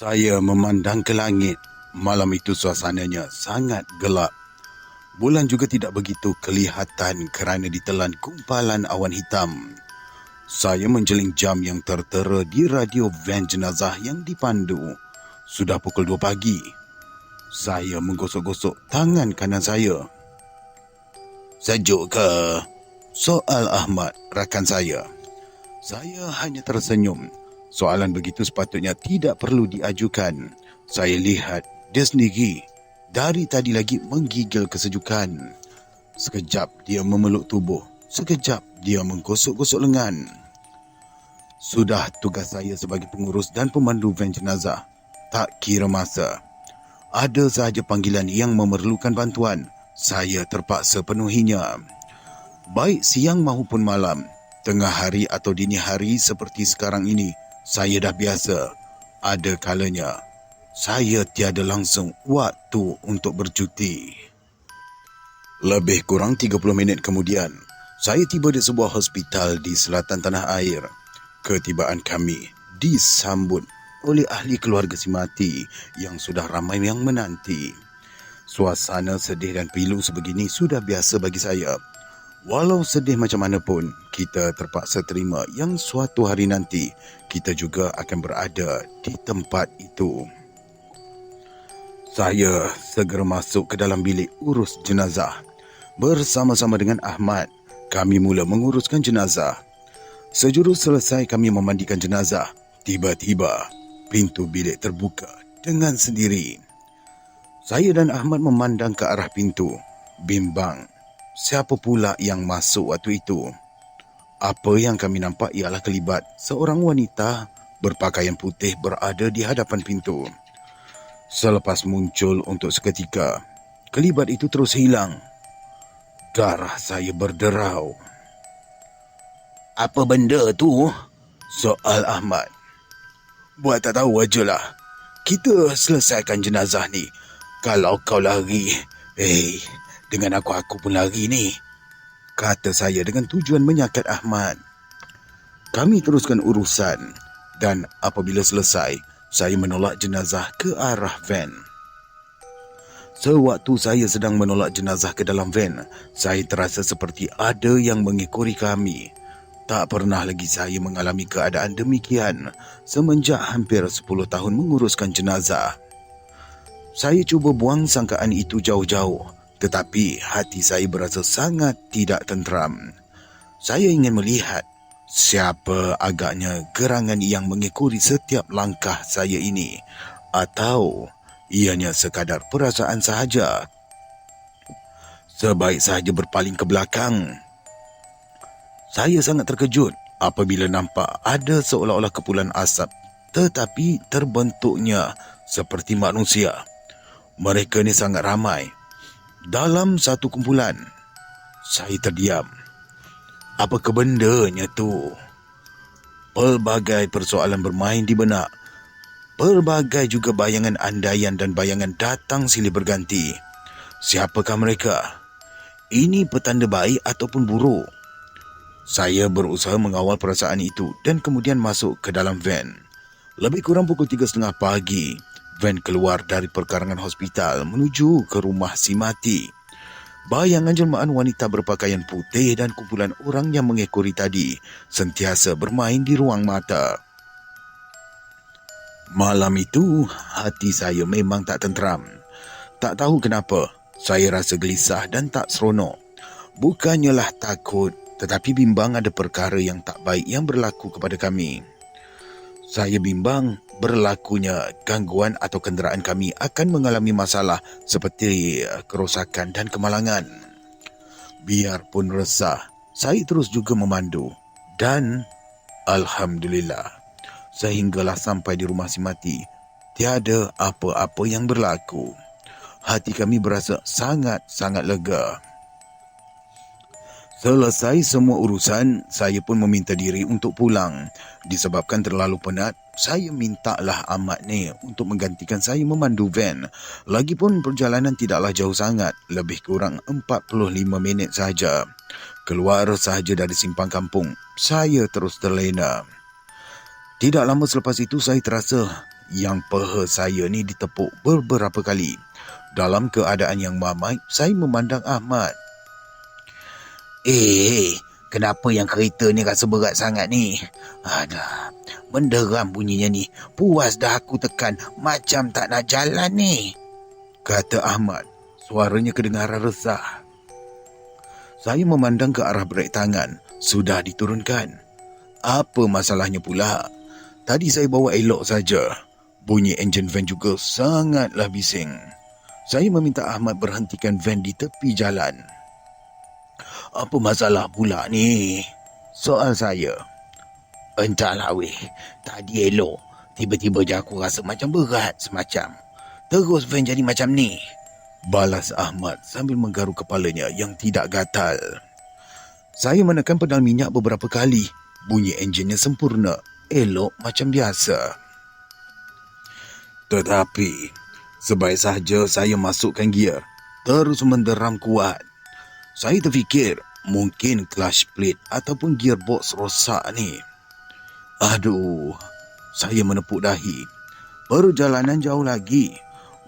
Saya memandang ke langit. Malam itu suasananya sangat gelap. Bulan juga tidak begitu kelihatan kerana ditelan gumpalan awan hitam. Saya menjeling jam yang tertera di radio van jenazah yang dipandu. Sudah pukul 2 pagi. Saya menggosok-gosok tangan kanan saya. "Sejuk ke?" soal Ahmad, rakan saya. Saya hanya tersenyum. Soalan begitu sepatutnya tidak perlu diajukan. Saya lihat dia sendiri dari tadi lagi menggigil kesejukan. Sekejap dia memeluk tubuh, sekejap dia menggosok-gosok lengan. Sudah tugas saya sebagai pengurus dan pemandu van jenazah. Tak kira masa. Ada sahaja panggilan yang memerlukan bantuan, saya terpaksa penuhinya. Baik siang maupun malam, tengah hari atau dini hari seperti sekarang ini, saya dah biasa. Ada kalanya saya tiada langsung waktu untuk bercuti. Lebih kurang 30 minit kemudian, saya tiba di sebuah hospital di selatan tanah air. Ketibaan kami disambut oleh ahli keluarga si mati yang sudah ramai yang menanti. Suasana sedih dan pilu sebegini sudah biasa bagi saya. Walau sedih macam mana pun, kita terpaksa terima yang suatu hari nanti kita juga akan berada di tempat itu. Saya segera masuk ke dalam bilik urus jenazah. Bersama-sama dengan Ahmad, kami mula menguruskan jenazah. Sejurus selesai kami memandikan jenazah, tiba-tiba pintu bilik terbuka dengan sendiri. Saya dan Ahmad memandang ke arah pintu, bimbang. Siapa pula yang masuk waktu itu? Apa yang kami nampak ialah kelibat seorang wanita berpakaian putih berada di hadapan pintu. Selepas muncul untuk seketika, kelibat itu terus hilang. Darah saya berderau. "Apa benda tu?" soal Ahmad. "Buat tak tahu ajalah. Kita selesaikan jenazah ni. Kalau kau lari, dengan aku pun lari ni," kata saya dengan tujuan menyakat Ahmad. Kami teruskan urusan dan apabila selesai, saya menolak jenazah ke arah van. Sewaktu saya sedang menolak jenazah ke dalam van, saya terasa seperti ada yang mengikori kami. Tak pernah lagi saya mengalami keadaan demikian semenjak hampir 10 tahun menguruskan jenazah. Saya cuba buang sangkaan itu jauh-jauh, tetapi hati saya berasa sangat tidak tenteram. Saya ingin melihat siapa agaknya gerangan yang mengikori setiap langkah saya ini, atau ianya sekadar perasaan sahaja. Sebaik sahaja berpaling ke belakang, saya sangat terkejut apabila nampak ada seolah-olah kepulan asap, tetapi terbentuknya seperti manusia. Mereka ni sangat ramai. Dalam satu kumpulan, saya terdiam. Apa kebendanya tu? Pelbagai persoalan bermain di benak. Pelbagai juga bayangan andaian dan bayangan datang silih berganti. Siapakah mereka? Ini petanda baik ataupun buruk? Saya berusaha mengawal perasaan itu dan kemudian masuk ke dalam van. Lebih kurang pukul 3.30 pagi, van keluar dari perkarangan hospital menuju ke rumah si mati. Bayangan jelmaan wanita berpakaian putih dan kumpulan orang yang mengekori tadi sentiasa bermain di ruang mata. Malam itu, hati saya memang tak tenteram. Tak tahu kenapa, saya rasa gelisah dan tak seronok. Bukannya lah takut, tetapi bimbang ada perkara yang tak baik yang berlaku kepada kami. Saya bimbang berlakunya gangguan atau kenderaan kami akan mengalami masalah seperti kerosakan dan kemalangan. Biarpun resah, saya terus juga memandu. Dan alhamdulillah, sehinggalah sampai di rumah si mati, tiada apa-apa yang berlaku. Hati kami berasa sangat-sangat lega. Selesai semua urusan, saya pun meminta diri untuk pulang. Disebabkan terlalu penat, saya mintalah Ahmad ni untuk menggantikan saya memandu van. Lagipun perjalanan tidaklah jauh sangat, lebih kurang 45 minit sahaja. Keluar sahaja dari simpang kampung, saya terus terlena. Tidak lama selepas itu saya terasa yang peha saya ni ditepuk beberapa kali. Dalam keadaan yang mamai, saya memandang Ahmad. Kenapa yang kereta ni rasa berat sangat ni? Adah, menderam bunyinya ni. Puas dah aku tekan, macam tak nak jalan ni, kata Ahmad. Suaranya kedengaran resah. Saya memandang ke arah brek tangan. Sudah diturunkan. Apa masalahnya pula? Tadi saya bawa elok saja. Bunyi enjin van juga sangatlah bising. Saya meminta Ahmad berhentikan van di tepi jalan. Apa masalah pula ni? Soal saya. Entahlah weh, tadi elok. Tiba-tiba je aku rasa macam berat semacam. Terus van jadi macam ni, balas Ahmad sambil menggaruk kepalanya yang tidak gatal. Saya menekan pedal minyak beberapa kali. Bunyi enjinnya sempurna, elok macam biasa. Tetapi sebaik sahaja saya masukkan gear, terus menderam kuat. Saya terfikir mungkin clutch plate ataupun gearbox rosak ni. Aduh, saya menepuk dahi. Perjalanan jauh lagi.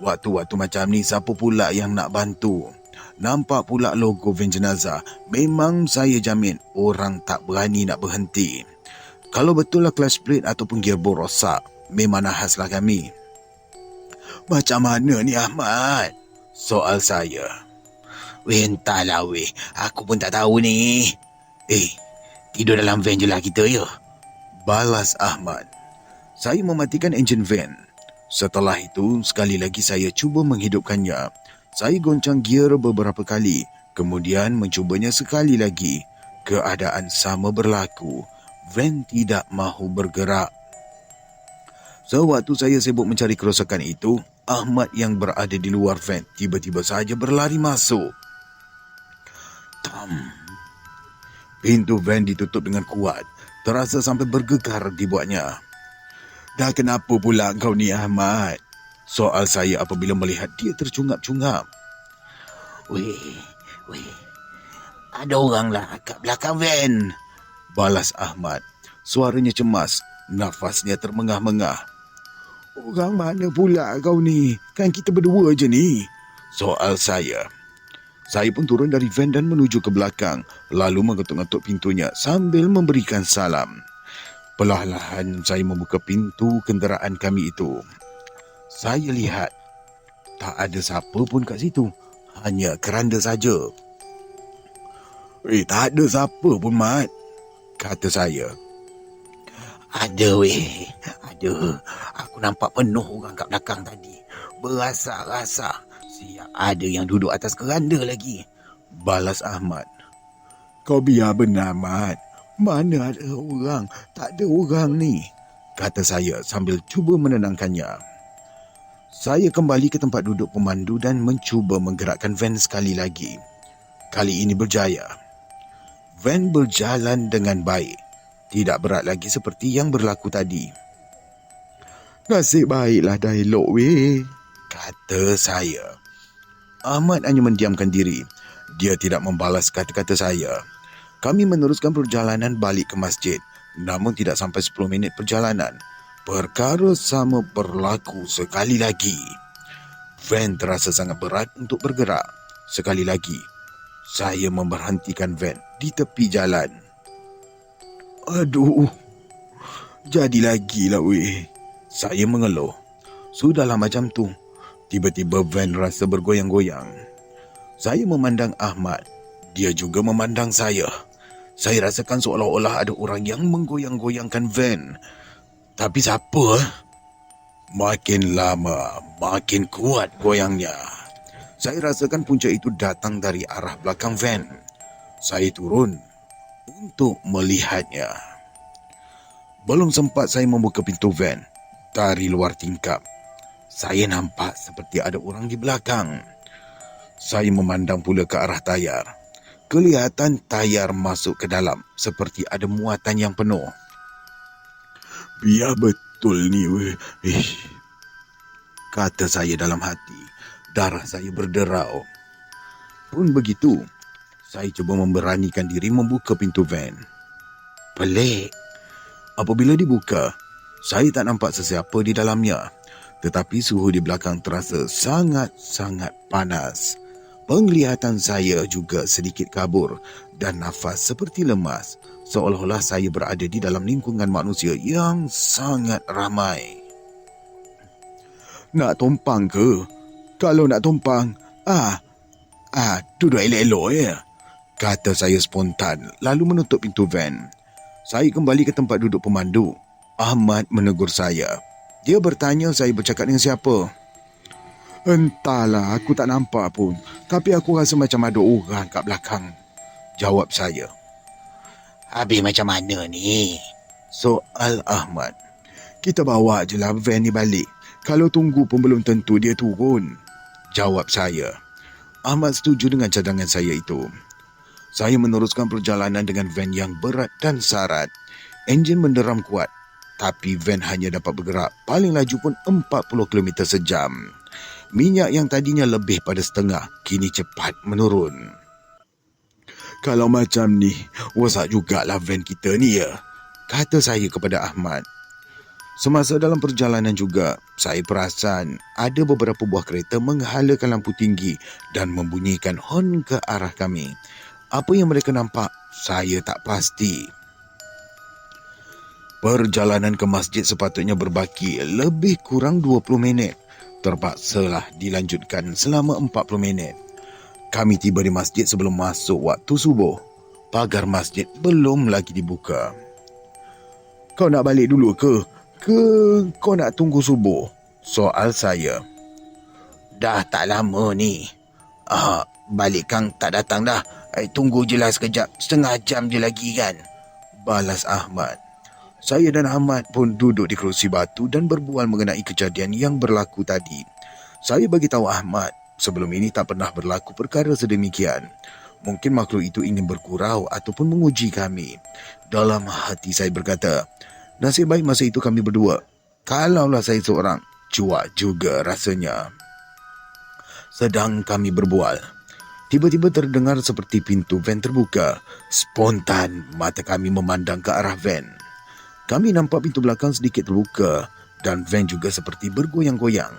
Waktu-waktu macam ni siapa pula yang nak bantu? Nampak pula logo van jenazah. Memang saya jamin orang tak berani nak berhenti. Kalau betul lah clutch plate ataupun gearbox rosak, memang nahaslah kami. Macam mana ni Ahmad? Soal saya. Weh, entahlah weh. Aku pun tak tahu ni. Tidur dalam van je lah kita ya, balas Ahmad. Saya mematikan enjin van. Setelah itu, sekali lagi saya cuba menghidupkannya. Saya goncang gear beberapa kali, kemudian mencubanya sekali lagi. Keadaan sama berlaku. Van tidak mahu bergerak. Sewaktu saya sibuk mencari kerosakan itu, Ahmad yang berada di luar van tiba-tiba saja berlari masuk. Pintu van ditutup dengan kuat. Terasa sampai bergegar dibuatnya. Dah kenapa pula kau ni Ahmad? Soal saya apabila melihat dia tercungap-cungap. Weh, ada orang lah kat belakang van, balas Ahmad. Suaranya cemas, nafasnya termengah-mengah. Orang mana pula kau ni? Kan kita berdua je ni, soal saya. Saya pun turun dari van dan menuju ke belakang, lalu mengetuk-ngetuk pintunya sambil memberikan salam. Perlahan saya membuka pintu kenderaan kami itu. Saya lihat tak ada siapa pun kat situ, hanya keranda saja. Tak ada siapa pun Mat, kata saya. Ada weh, ada. Aku nampak penuh orang kat belakang tadi. Berasa-rasa siap ada yang duduk atas keranda lagi, balas Ahmad. Kau biar benar Mat. Mana ada orang? Tak ada orang ni, kata saya sambil cuba menenangkannya. Saya kembali ke tempat duduk pemandu dan mencuba menggerakkan van sekali lagi. Kali ini berjaya. Van berjalan dengan baik. Tidak berat lagi seperti yang berlaku tadi. Nasib baiklah dah elok weh, kata saya. Ahmad hanya mendiamkan diri. Dia tidak membalas kata-kata saya. Kami meneruskan perjalanan balik ke masjid. Namun tidak sampai 10 minit perjalanan, perkara sama berlaku sekali lagi. Van terasa sangat berat untuk bergerak. Sekali lagi, saya memberhentikan van di tepi jalan. Aduh, jadi lagi lah weh, saya mengeluh. Sudahlah macam tu. Tiba-tiba van rasa bergoyang-goyang. Saya memandang Ahmad. Dia juga memandang saya. Saya rasakan seolah-olah ada orang yang menggoyang-goyangkan van. Tapi siapa? Makin lama, makin kuat goyangnya. Saya rasakan punca itu datang dari arah belakang van. Saya turun untuk melihatnya. Belum sempat saya membuka pintu van, dari luar tingkap, saya nampak seperti ada orang di belakang. Saya memandang pula ke arah tayar. Kelihatan tayar masuk ke dalam seperti ada muatan yang penuh. Biar betul ni weh, kata saya dalam hati. Darah saya berderau. Pun begitu, saya cuba memberanikan diri membuka pintu van. Pelik. Apabila dibuka, Saya tak nampak sesiapa di dalamnya, tetapi suhu di belakang terasa sangat-sangat panas. Penglihatan saya juga sedikit kabur dan nafas seperti lemas, seolah-olah saya berada di dalam lingkungan manusia yang sangat ramai. Nak tumpang ke? Kalau nak tumpang, duduk elok-elok ya, kata saya spontan lalu menutup pintu van. Saya kembali ke tempat duduk pemandu. Ahmad menegur saya. Dia bertanya saya bercakap dengan siapa. Entahlah, aku tak nampak pun. Tapi aku rasa macam ada orang kat belakang, jawab saya. Habis macam mana ni? Soal Ahmad. Kita bawa je lah van ni balik. Kalau tunggu pun belum tentu dia turun, jawab saya. Ahmad setuju dengan cadangan saya itu. Saya meneruskan perjalanan dengan van yang berat dan sarat. Enjin menderam kuat, tapi van hanya dapat bergerak paling laju pun 40 km sejam. Minyak yang tadinya lebih pada setengah kini cepat menurun. Kalau macam ni, rosak jugalah van kita ni ya, kata saya kepada Ahmad. Semasa dalam perjalanan juga, saya perasan ada beberapa buah kereta menghalakan lampu tinggi dan membunyikan hon ke arah kami. Apa yang mereka nampak, saya tak pasti. Perjalanan ke masjid sepatutnya berbaki lebih kurang 20 minit. Terpaksalah dilanjutkan selama 40 minit. Kami tiba di masjid sebelum masuk waktu subuh. Pagar masjid belum lagi dibuka. Kau nak balik dulu ke? Ke kau nak tunggu subuh? Soal saya. Dah tak lama ni. Balik kang tak datang dah. Tunggu je lah sekejap. Setengah jam je lagi kan? Balas Ahmad. Saya dan Ahmad pun duduk di kerusi batu dan berbual mengenai kejadian yang berlaku tadi. Saya bagi tahu Ahmad, sebelum ini tak pernah berlaku perkara sedemikian. Mungkin makhluk itu ingin bergurau ataupun menguji kami. Dalam hati saya berkata, nasib baik masa itu kami berdua. Kalaulah saya seorang, cuak juga rasanya. Sedang kami berbual, tiba-tiba terdengar seperti pintu van terbuka. Spontan mata kami memandang ke arah van. Kami nampak pintu belakang sedikit terbuka dan van juga seperti bergoyang-goyang.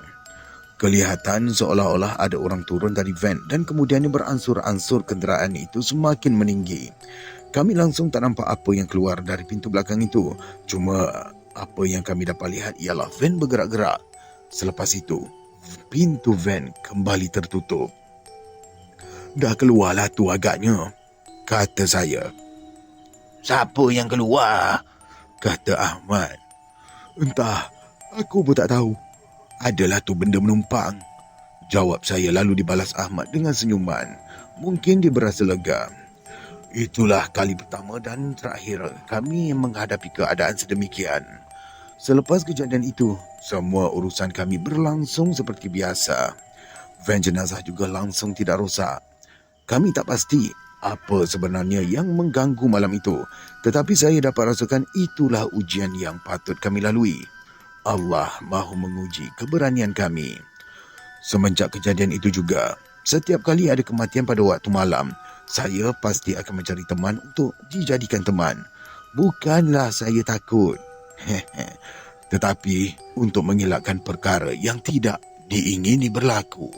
Kelihatan seolah-olah ada orang turun dari van dan kemudiannya beransur-ansur kenderaan itu semakin meninggi. Kami langsung tak nampak apa yang keluar dari pintu belakang itu. Cuma apa yang kami dapat lihat ialah van bergerak-gerak. Selepas itu, pintu van kembali tertutup. Dah keluarlah tu agaknya, kata saya. Siapa yang keluar? Kata Ahmad. Entah, aku pun tak tahu. Adalah tu benda menumpang, jawab saya lalu dibalas Ahmad dengan senyuman. Mungkin dia berasa lega. Itulah kali pertama dan terakhir kami menghadapi keadaan sedemikian. Selepas kejadian itu, semua urusan kami berlangsung seperti biasa. Van jenazah juga langsung tidak rosak. Kami tak pasti apa sebenarnya yang mengganggu malam itu, tetapi saya dapat rasakan itulah ujian yang patut kami lalui. Allah mahu menguji keberanian kami. Semenjak kejadian itu juga, setiap kali ada kematian pada waktu malam, saya pasti akan mencari teman untuk dijadikan teman. Bukanlah saya takut, tetapi untuk mengelakkan perkara yang tidak diingini berlaku.